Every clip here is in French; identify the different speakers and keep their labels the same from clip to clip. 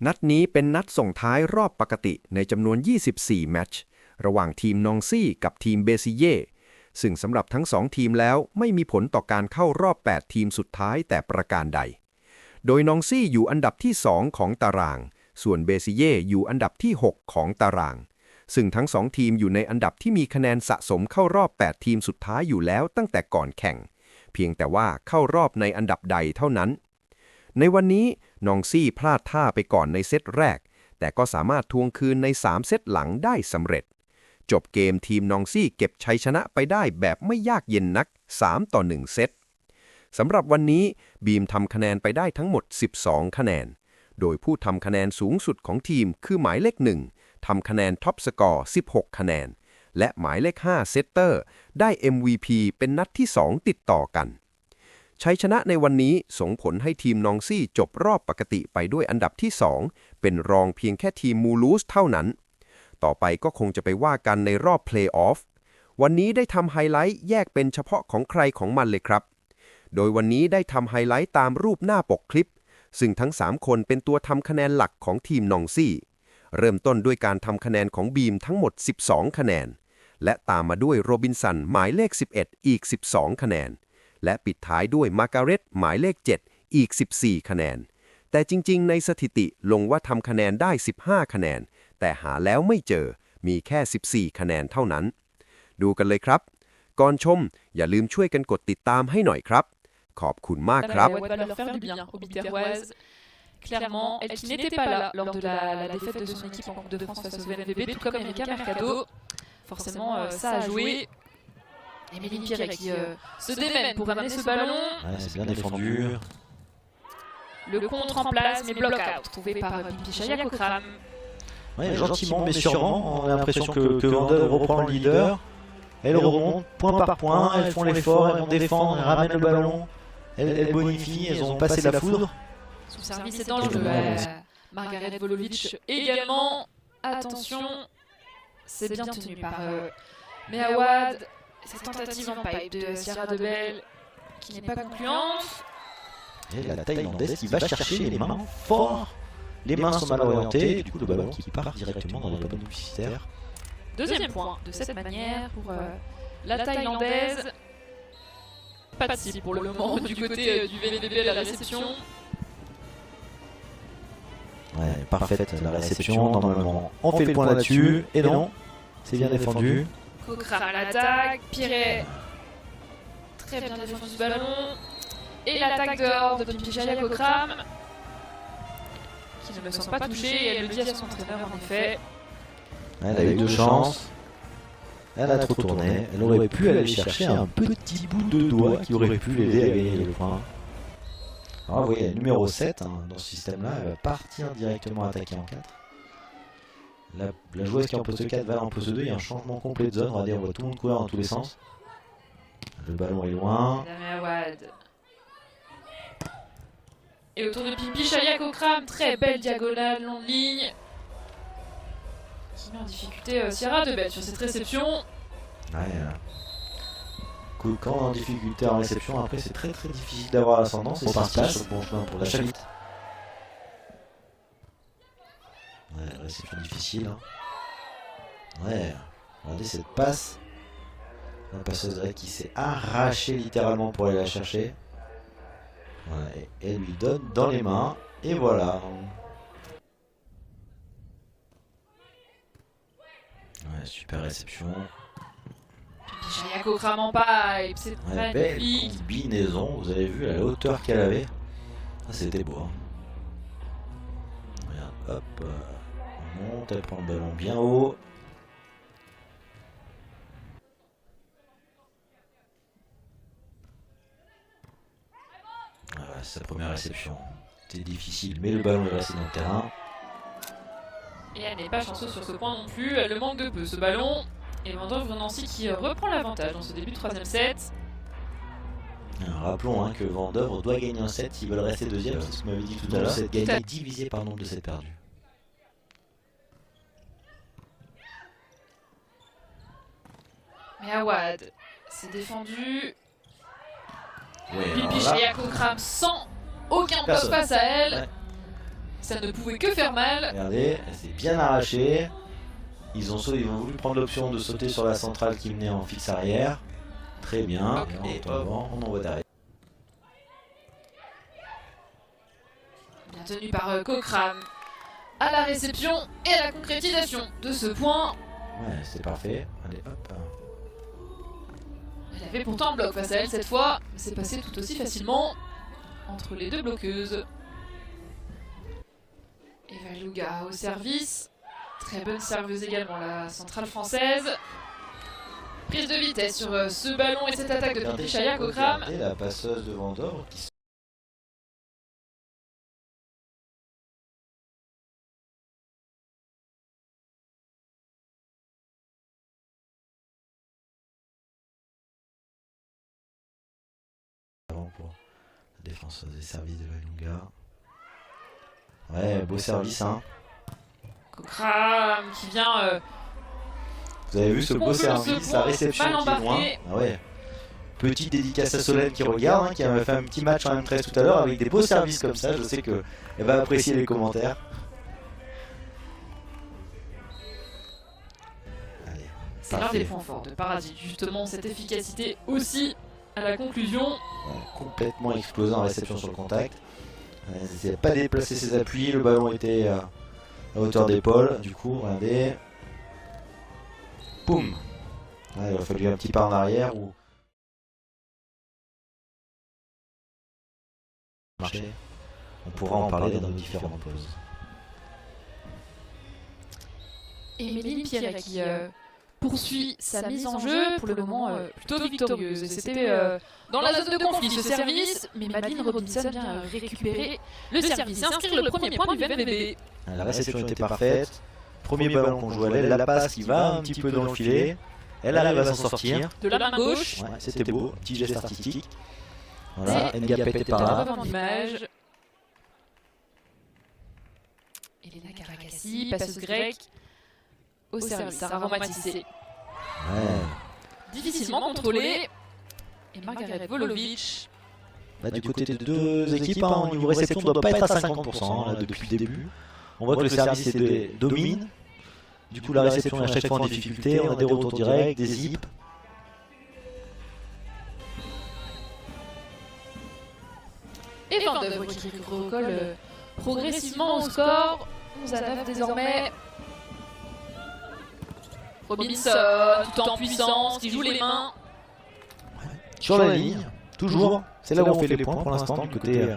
Speaker 1: นัดนี้เป็นนัดส่งท้ายรอบปกติในจำนวน 24 แมตช์ระหว่างทีมนองซี่กับทีมเบซิเย่ซึ่งสำหรับทั้ง2ทีมแล้วไม่มีผลต่อการเข้ารอบ 8 ทีมสุดท้ายแต่ประการใด โดยนองซี่อยู่อันดับที่ 2 ของตาราง ส่วนเบซิเย่อยู่อันดับที่ 6 ของตาราง ซึ่งทั้ง2ทีมอยู่ในอันดับที่มีคะแนนสะสมเข้ารอบ 8 ทีมสุดท้ายอยู่แล้วตั้งแต่ก่อนแข่ง เพียงแต่ว่าเข้ารอบในอันดับใดเท่านั้น ในวันนี้นองซี่พลาดท่าไปก่อนในเซตแรกแต่ก็สามารถทวงคืนใน3เซตหลังได้สำเร็จจบเกมทีมนองซี่เก็บชัยชนะไปได้แบบไม่ยากเย็นนัก3-1 เซตสำหรับวันนี้บีมทำคะแนนไปได้ทั้งหมด12คะแนนโดยผู้ทำคะแนนสูงสุดของทีมคือหมายเลข1ทำคะแนนท็อปสกอร์16คะแนนและหมายเลข5เซตเตอร์ได้ MVP เป็นนัดที่2ติดต่อกันชัยชนะในวันนี้ส่งผลให้ทีมนองซี่จบรอบปกติไปด้วยอันดับที่2เป็นรองเพียงแค่ทีมมูลูสเท่านั้นต่อไปก็คงจะไปว่ากันในรอบเพลย์ออฟวันนี้ได้ทำไฮไลท์แยกเป็นเฉพาะของใครของมันเลยครับโดยวันนี้ได้ทำไฮไลท์ตามรูปหน้าปกคลิปซึ่งทั้ง3คนเป็นตัวทำคะแนนหลักของทีมนองซี่เริ่มต้นด้วยการทำคะแนนของบีมทั้งหมด12คะแนนและตามมาด้วยโรบินสันหมายเลข11อีก12คะแนนและปิดท้ายด้วยมาร์การ์เร็ตหมายเลข7อีก14คะแนนแต่จริงๆในสถิติลงว่าทำคะแนนได้15คะแนนแต่หาแล้วไม่เจอมีแค่14คะแนนเท่านั้นดูกันเลยครับก่อนชมอย่าลืมช่วยกันกดติดตามให้หน่อยครับขอบคุณมากครับ
Speaker 2: Clairement, elle qui n'était pas là lors de la défaite de son équipe en Coupe de France face au VNVB, tout comme Erika Mercado. Forcément, ça a joué. Et Méline Pierret qui se démène pour amener ce ballon.
Speaker 3: Ouais, c'est bien défendu.
Speaker 2: Le contre en place, mais block-out, trouvé par Pimpi Chaya-Kokram.
Speaker 3: Ouais, gentiment mais sûrement, on a l'impression que Vandeuve reprend le leader. Elles remontent point par point, elles font l'effort, elles vont défendre, elles ramènent le ballon. Elles bonifient, elles ont passé la foudre.
Speaker 2: Son service est dangereux. Margaret Volovic également. Attention, c'est bien tenu par Meawad. Cette tentative en pipe de Sierra Debel qui n'est pas concluante.
Speaker 3: Et la Thaïlandaise qui va chercher les mains fort. Les mains sont mal orientées, et du coup le ballon qui part directement dans les panneaux publicitaires.
Speaker 2: Deuxième point de cette manière pour la Thaïlandaise. Pas de cible pour le moment du côté du VNVB à la réception.
Speaker 3: Ouais, parfaite la réception, normalement on fait le point là-dessus, et non, c'est bien défendu.
Speaker 2: Kokram à l'attaque, Pierret très bien défendu ce ballon. Et l'attaque dehors de Pimpi Chaya-Kokram qui ne me semble pas touchée et elle le dit à son entraîneur en effet.
Speaker 3: Elle a eu deux chances, elle a trop tourné, elle aurait pu aller chercher un petit bout de doigt qui aurait pu l'aider à gagner le point. Alors vous voyez, numéro 7, dans ce système-là, elle va partir directement attaquer en 4. La joueuse qui est en poste 4 va en poste 2, il y a un changement complet de zone, on va dire on va tout le monde courir dans tous les sens. Le ballon est loin.
Speaker 2: Et autour de Pimpi Chaya-Kokram, très belle diagonale, longue ligne. Qui met en difficulté Sierra Debel sur cette réception.
Speaker 3: Ouais, quand on est en difficulté en réception, après c'est très difficile d'avoir l'ascendant, c'est partage, bon chemin pour la chalite. Ouais, réception difficile. Ouais, regardez cette passe. La passeuse qui s'est arrachée littéralement pour aller la chercher. Ouais, et elle lui donne dans les mains, et voilà. Ouais, super réception.
Speaker 2: Chaya-Kokram en pipe, c'est
Speaker 3: Ouais, belle
Speaker 2: magnifique.
Speaker 3: combinaison, vous avez vu la hauteur qu'elle avait. Ah, c'était beau. Hein. Regarde, hop, on monte, elle prend le ballon bien haut. Voilà, c'est sa première réception. C'était difficile, mais le ballon est resté dans le terrain.
Speaker 2: Et elle n'est pas chanceuse sur ce point non plus, elle le manque de peu ce ballon. Et Vandeuve Nancy qui reprend l'avantage dans ce début de troisième set.
Speaker 3: Rappelons que Vandeuve doit gagner un set s'ils veulent rester deuxième, c'est ce que vous m'avez dit tout à l'heure. Set gagné divisé par nombre de sets perdus.
Speaker 2: Meawad, c'est défendu.
Speaker 3: Ouais,
Speaker 2: Pimpi Chaya-Kokram sans aucun poste face à elle.
Speaker 3: Ouais.
Speaker 2: Ça ne pouvait que faire mal.
Speaker 3: Regardez, elle s'est bien arrachée. Ils ont voulu prendre l'option de sauter sur la centrale qui menait en fixe arrière. Très bien. Et hop, on envoie derrière.
Speaker 2: Bien tenu par Cochrane. À la réception et à la concrétisation de ce point.
Speaker 3: Ouais, c'est parfait. Allez, hop.
Speaker 2: Elle avait pourtant un bloc face à elle cette fois, mais c'est passé tout aussi facilement entre les deux bloqueuses. Eva Luga au service. Très bonne serveuse également, la centrale française. Prise de vitesse sur ce ballon et cette attaque de Pitrichaya Cochrane.
Speaker 3: Regardez la passeuse de Vendôme qui pour la défense des services de Valunga. Ouais, beau service, hein.
Speaker 2: Cochrane qui vient
Speaker 3: Vous avez vu ce beau
Speaker 2: conclure ce
Speaker 3: service,
Speaker 2: point,
Speaker 3: la réception
Speaker 2: mal
Speaker 3: qui est loin.
Speaker 2: embarqué.
Speaker 3: Ah ouais. Petite dédicace à Solène qui regarde, hein, qui avait fait un petit match en M13 tout à l'heure avec des beaux services comme ça. Je sais qu'elle va apprécier les commentaires. Allez,
Speaker 2: C'est l'un des points forts de Paradis, justement cette efficacité aussi à la conclusion.
Speaker 3: Ouais, complètement explosé en réception sur le contact. Elle n'a pas déplacé ses appuis, le ballon était à hauteur d'épaule. Du coup, regardez. Boum. Ouais, il a fallu un petit pas en arrière ou. On pourra en parler dans nos différentes pauses.
Speaker 2: Émeline Pierret qui poursuit sa mise en jeu, pour le moment plutôt victorieuse. Et c'était dans la zone de conflit ce service, mais Madeleine Robinson vient récupérer le service et inscrire le premier point du VNVB.
Speaker 3: La réception était parfaite. Premier ballon qu'on joue à l'aile, la passe qui va un petit peu dans le filet. Elle arrive à s'en sortir.
Speaker 2: De la main gauche.
Speaker 3: Ouais, c'était beau, petit geste artistique. Voilà, Ngapet est par là.
Speaker 2: En image. Elena Karakassi, passeuse grecque. Au service, Sarah Romatissé.
Speaker 3: Ouais.
Speaker 2: Difficilement contrôlée. Et Margaret Volovic.
Speaker 3: Là, du côté de deux équipes, hein, au niveau réception, on ne doit pas être à 50% là, depuis le début. On voit que le service domine. Du coup, la réception est à chaque fois en difficulté. On a des retours directs, des zips.
Speaker 2: Et Vendœuvre qui recolle progressivement au score. 11-9 désormais. Robinson, tout en puissance, qui joue les mains.
Speaker 3: Sur la ligne, toujours. C'est là où on fait les points pour l'instant du côté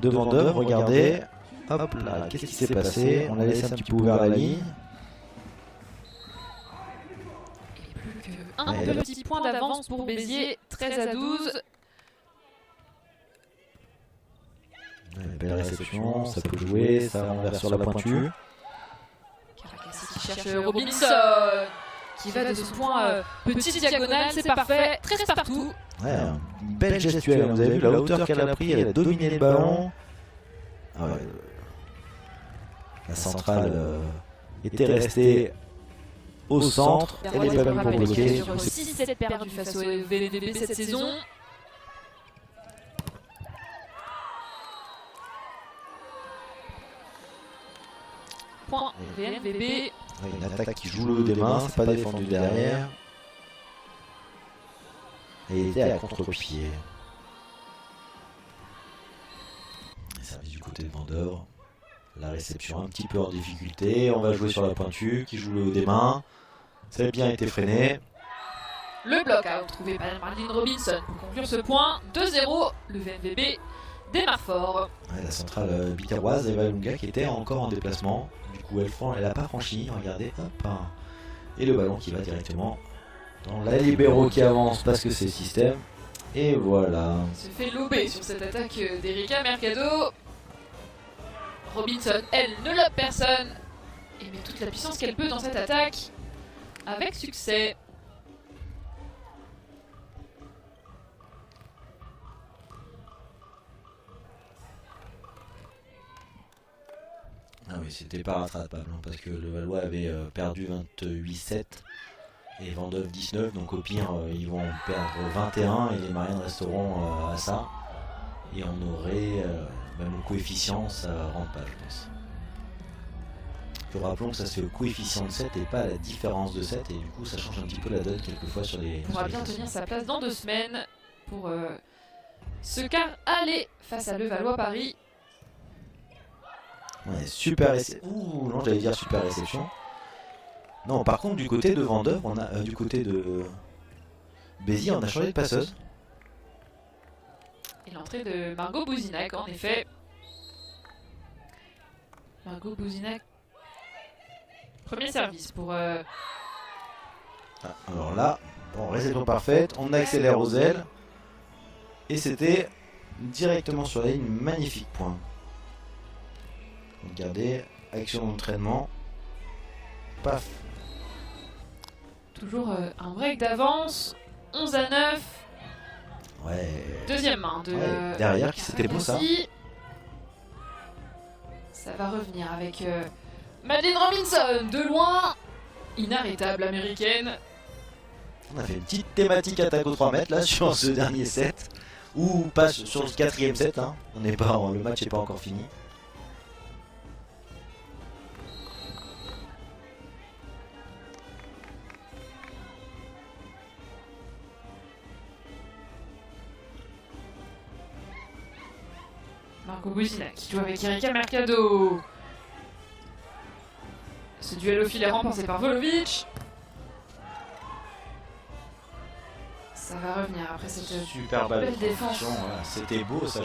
Speaker 3: de Vendœuvre. Regardez. Hop là, qu'est-ce qui s'est passé? On a laissé un petit peu ouvert la ligne.
Speaker 2: Plus qu'un petit point d'avance pour Béziers, 13-12.
Speaker 3: Belle réception, ça peut jouer, ça renverse sur la pointue.
Speaker 2: Karakassi qui cherche Robinson, qui va de ce point petite diagonale, c'est parfait, 13 partout.
Speaker 3: Ouais, une belle gestuelle, vous avez vu la hauteur qu'elle a pris, elle a dominé le ballon. Ah ouais. La centrale était restée au centre, elle est pas venue pour bloquer.
Speaker 2: 6-7 perdus face au VNVB cette saison. Point VNVB.
Speaker 3: Ouais, une attaque qui joue le haut des mains, c'est pas défendu derrière. Et il était à contre-pied. Service du côté de Vendœuvre. La réception un petit peu en difficulté. On va jouer sur la pointue qui joue le haut des mains. Ça a bien été freiné.
Speaker 2: Le bloc-out trouvé par Marlene Robinson pour conclure ce point. 2-0, le VNVB démarre fort.
Speaker 3: Ouais, la centrale biterroise, Eva Lunga, qui était encore en déplacement. Du coup, elle n'a pas franchi. Regardez, hop. Et le ballon qui va directement dans la libéro qui avance parce que c'est le système. Et voilà.
Speaker 2: Se fait lober sur cette attaque d'Erika Mercado. Robinson, elle, ne lobe personne. Et met toute la puissance qu'elle peut dans cette attaque. Avec succès.
Speaker 3: Ah oui, c'était pas rattrapable hein, parce que le Valois avait perdu 28-7 et Vendôme 19, donc au pire ils vont perdre 21 et les Mariannes resteront à ça. Et on aurait Même le coefficient, ça rentre pas, je pense. Que rappelons que ça c'est le coefficient de 7 et pas la différence de 7, et du coup ça change un petit peu la donne quelquefois sur les.
Speaker 2: Il pourra bien tenir sa place dans 2 semaines pour ce quart aller face à Levallois-Paris.
Speaker 3: Ouais, super réception. Ouh, non, j'allais dire super réception. Non, par contre, du côté de Vendœuvre, on a, du côté de Béziers, on a changé de passeuse.
Speaker 2: Et l'entrée de Margot Bouzinac, en effet. Margot Bouzinac. Premier service pour...
Speaker 3: Ah, alors là, bon, réception parfaite, on accélère aux ailes. Et c'était directement sur la ligne, magnifique point. Regardez, action d'entraînement. Paf.
Speaker 2: Toujours un break d'avance. 11-9.
Speaker 3: Ouais.
Speaker 2: Deuxième main de...
Speaker 3: Ouais, derrière, c'était beau ça.
Speaker 2: Ça va revenir avec Madeleine Robinson, de loin. Inarrêtable américaine.
Speaker 3: On a fait une petite thématique attaque aux 3 mètres là sur ce dernier set. Ou pas sur le 4ème set, hein. On n'est pas, le match n'est pas encore fini.
Speaker 2: Margot Bouzinac qui joue avec Erika Mercado. Ce duel au filet remporté par Volovic. Ça va revenir après cette
Speaker 3: super
Speaker 2: belle défense.
Speaker 3: Voilà, c'était beau ça.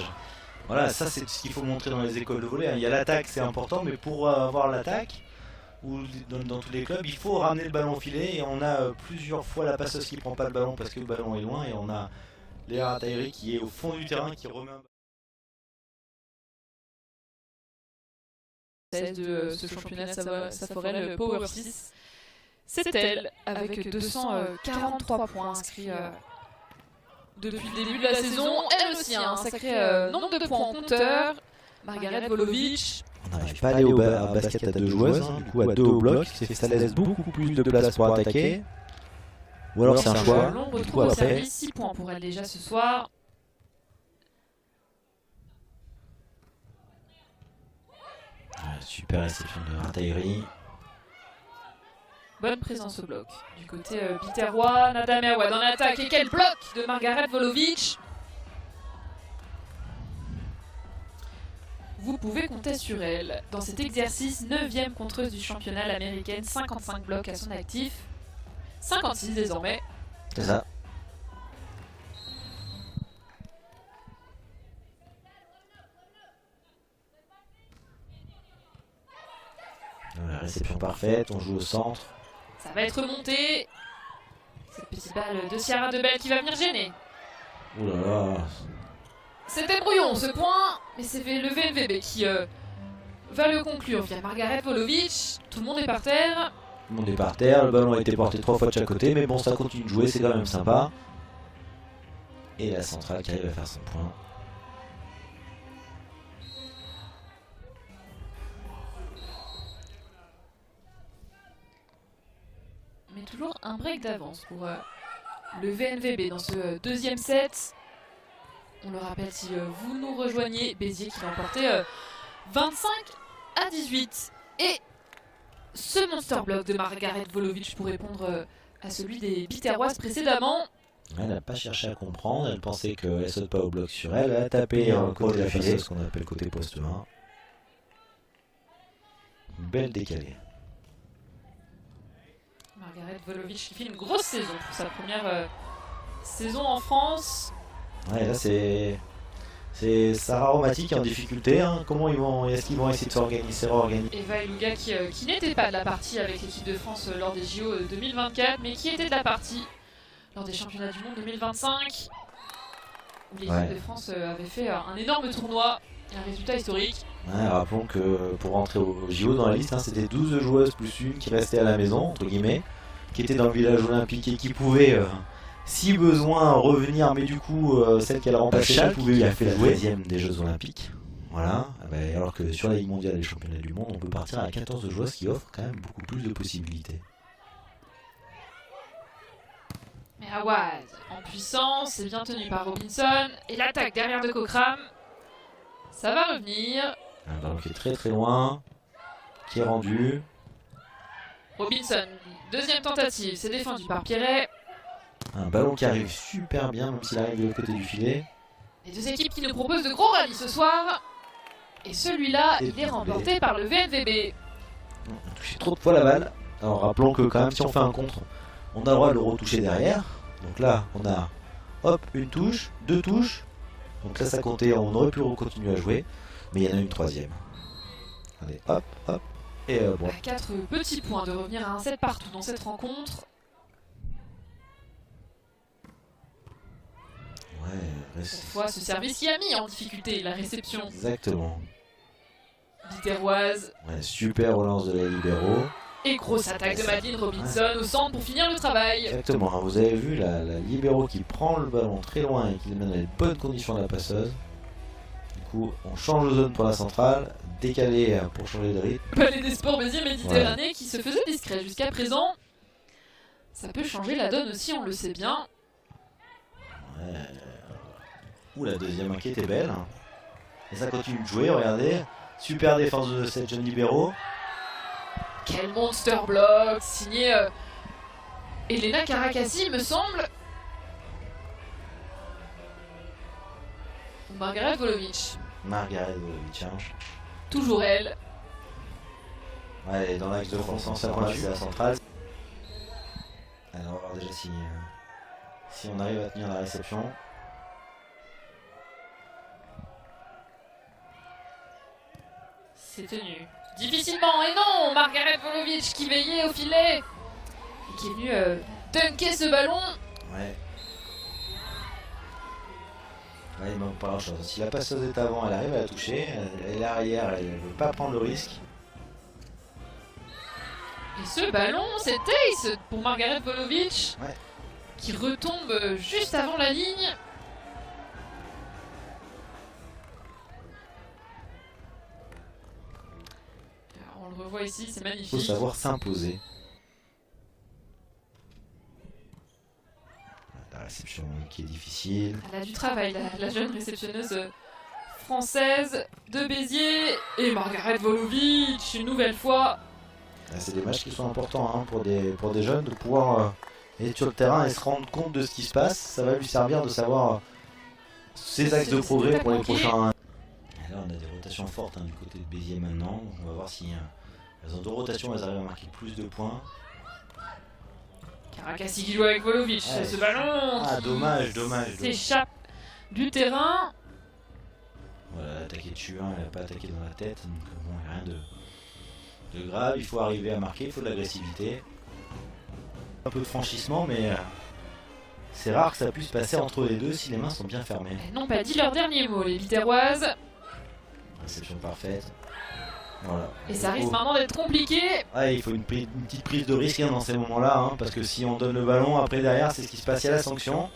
Speaker 3: Voilà, ça c'est ce qu'il faut montrer dans les écoles de volley. Il y a l'attaque, c'est important, mais pour avoir l'attaque, ou dans tous les clubs, il faut ramener le ballon au filet. Et on a plusieurs fois la passeuse qui prend pas le ballon parce que le ballon est loin. Et on a Léa Taïri qui est au fond du terrain, qui remet un
Speaker 2: de ce championnat Saforel Power 6. C'est elle, avec 243 points inscrits depuis le début de la saison. Elle aussi a un sacré nombre de points en compteur. Margaret Volovic.
Speaker 3: On n'arrive pas à aller au basket à 2 joueuses, hein, du coup à 2 au bloc, ça laisse beaucoup plus de place pour attaquer. Ou alors c'est un choix.
Speaker 2: On retrouve au service 6 points pour elle déjà ce soir.
Speaker 3: Super réception de Ratairi.
Speaker 2: Bonne présence au bloc. Du côté biterrois, Nada Merwa dans l'attaque. Et quel bloc de Margaret Volovic. Vous pouvez compter sur elle. Dans cet exercice, 9e contreuse du championnat, l'américaine, 55 blocs à son actif. 56 désormais.
Speaker 3: C'est ça. La réception parfaite, on joue au centre.
Speaker 2: Ça va être remonté. Cette petite balle de Ciara Debelle qui va venir gêner.
Speaker 3: Ouh là là.
Speaker 2: C'était brouillon ce point, mais c'est le VNVB qui va le conclure via Margaret Volovic. Tout le monde est par terre.
Speaker 3: Tout le monde est par terre, le ballon a été porté 3 fois de chaque côté, mais bon, ça continue de jouer, c'est quand même sympa. Et la centrale qui arrive à faire son point.
Speaker 2: Mais toujours un break d'avance pour le VNVB dans ce deuxième set. On le rappelle si vous nous rejoignez, Béziers qui l'a emporté 25-18. Et ce monster block de Margaret Volovic pour répondre à celui des biterroises précédemment.
Speaker 3: Elle n'a pas cherché à comprendre, elle pensait qu'elle saute pas au bloc sur elle, elle a tapé un côté de la filet, ce qu'on appelle côté poste 1. Belle décalée.
Speaker 2: Margaret Volovic qui fait une grosse saison pour sa première saison en France.
Speaker 3: Ouais, là c'est Sarah Aromatique en difficulté. Hein. Est-ce qu'ils vont essayer de s'organiser,
Speaker 2: Eva Eluga qui n'était pas de la partie avec l'équipe de France lors des JO 2024, mais qui était de la partie lors des championnats du monde 2025, où l'équipe de France avait fait un énorme tournoi et un résultat historique.
Speaker 3: Ouais, rappelons que pour rentrer au JO dans la liste, hein, c'était 12 joueuses plus une qui restait à la maison, entre guillemets, qui était dans le village olympique et qui pouvait, si besoin, revenir, mais du coup, celle qu'elle a remplacée, elle pouvait la faire la 13e des Jeux olympiques. Voilà, alors que sur la Ligue mondiale et les championnats du monde, on peut partir à 14 joueuses, ce qui offre quand même beaucoup plus de possibilités.
Speaker 2: Mais Awad en puissance, c'est bien tenu par Robinson, et l'attaque derrière de Cockram. Ça va revenir.
Speaker 3: Un ballon qui est très très loin, qui est rendu.
Speaker 2: Robinson, deuxième tentative, c'est défendu par Pierret.
Speaker 3: Un ballon qui arrive super bien, même s'il arrive de l'autre côté du filet.
Speaker 2: Les deux équipes qui nous proposent de gros rallyes ce soir. Et celui-là, il est remporté par le VNVB.
Speaker 3: On a touché trop de fois la balle. Alors rappelons que quand même si on fait un contre, on a le droit de le retoucher derrière. Donc là, on a hop, une touche, deux touches. Donc là ça comptait, on aurait pu continuer à jouer. Mais il y en a une troisième. Allez, hop, hop. Et bon.
Speaker 2: À 4 petits points de revenir à un 7 partout dans cette rencontre.
Speaker 3: Ouais,
Speaker 2: Cette fois, ce service qui a mis en difficulté la réception
Speaker 3: exactement.
Speaker 2: biterroise.
Speaker 3: Ouais, super relance de la libéraux.
Speaker 2: Et grosse attaque de Madeleine Robinson au centre pour finir le travail.
Speaker 3: Exactement, hein, vous avez vu la libéraux qui prend le ballon très loin et qui le mène à les bonnes conditions de la passeuse. Du coup, on change de zone pour la centrale, décalé pour changer de rythme.
Speaker 2: Palais des Sports Béziers Méditerranée qui se faisait discret jusqu'à présent. Ça peut changer la donne aussi, on le sait bien.
Speaker 3: Ouais. Ouh, la deuxième inquiète est belle. Et ça continue de jouer, regardez. Super défense de cette jeune libéraux.
Speaker 2: Quel monster block signé Elena Karakasi, il me semble. Ou Margaret Volovic.
Speaker 3: Margaret Volovic. Hein.
Speaker 2: Toujours elle.
Speaker 3: Ouais, elle est dans l'axe de croissance à pointu, c'est la centrale. Alors, on va voir déjà si on arrive à tenir la réception.
Speaker 2: C'est tenu. Difficilement, et non, Margaret Volovic qui veillait au filet. Et qui est venue dunker ce ballon.
Speaker 3: Ouais. Ouais, il manque pas grand chose. Si la passeuse est avant, elle arrive à la toucher. Elle est arrière, elle ne veut pas prendre le risque.
Speaker 2: Et ce ballon, c'est ace pour Margaret Volovic.
Speaker 3: Ouais.
Speaker 2: Qui retombe juste avant la ligne. Alors, on le revoit ici, c'est
Speaker 3: Il faut
Speaker 2: magnifique.
Speaker 3: savoir s'imposer. La réception qui est difficile.
Speaker 2: Elle a du travail, la jeune réceptionneuse française de Béziers. Et Margaret Volovic, une nouvelle fois.
Speaker 3: C'est des matchs qui sont importants hein, pour des jeunes de pouvoir être sur le terrain et se rendre compte de ce qui se passe. Ça va lui servir de savoir ses axes de progrès pour les prochains. Et là on a des rotations fortes hein, du côté de Béziers maintenant. Donc on va voir si elles ont deux rotations, elles arrivent à marquer plus de points.
Speaker 2: Karakasi qui joue avec Volovic.
Speaker 3: Ouais.
Speaker 2: Ce ballon
Speaker 3: Ah
Speaker 2: qui
Speaker 3: dommage.
Speaker 2: s'échappe du terrain.
Speaker 3: Voilà, elle a attaqué dessus, hein, elle n'a pas attaqué dans la tête. Donc bon, il n'y a rien de grave. Il faut arriver à marquer, il faut de l'agressivité. Un peu de franchissement, mais c'est rare que ça puisse passer entre les deux si les mains sont bien fermées.
Speaker 2: Elles n'ont pas dit leur dernier mot, les biterroises.
Speaker 3: Réception parfaite. Voilà.
Speaker 2: Et ça risque maintenant d'être compliqué.
Speaker 3: Ouais, il faut une petite prise de risque hein, dans ces moments-là, hein, parce que si on donne le ballon, après derrière, c'est ce qui se passe, il y a la sanction.